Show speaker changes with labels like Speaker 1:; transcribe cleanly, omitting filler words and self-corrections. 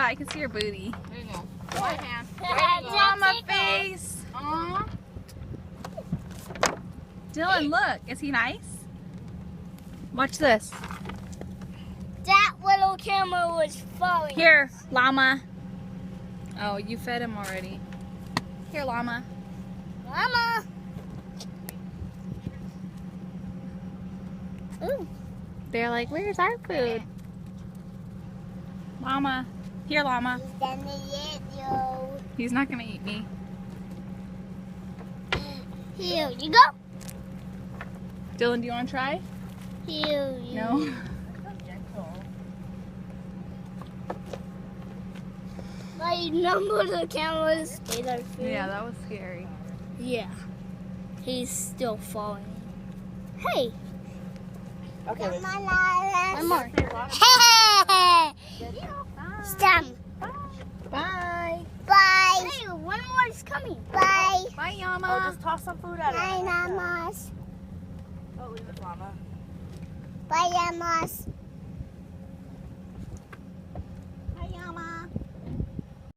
Speaker 1: I can see your booty.
Speaker 2: There you go. Go ahead, hand.
Speaker 1: Llama face.
Speaker 2: Aw.
Speaker 1: Dylan, look. Is he nice? Watch this.
Speaker 3: That little camera was falling.
Speaker 1: Here, llama. Oh, you fed him already. Here, llama.
Speaker 3: Mama. Ooh.
Speaker 1: They're like, where's our food? Llama. Here, llama.
Speaker 3: He's gonna eat you.
Speaker 1: He's not gonna eat me.
Speaker 3: Here you go.
Speaker 1: Dylan, do you want to try?
Speaker 3: Here you
Speaker 1: No.
Speaker 3: My number the cameras.
Speaker 1: Yeah, that was scary.
Speaker 3: Yeah. He's still falling. Hey.
Speaker 2: Okay.
Speaker 3: One more. Stem.
Speaker 1: Bye.
Speaker 3: Bye. Hey, one more is coming. Bye.
Speaker 1: Bye,
Speaker 2: Oh,
Speaker 1: llama.
Speaker 2: just toss some food at
Speaker 3: Bye,
Speaker 2: it.
Speaker 3: Llamas.
Speaker 2: Oh, leave it, Llama.
Speaker 3: Bye, Llamas.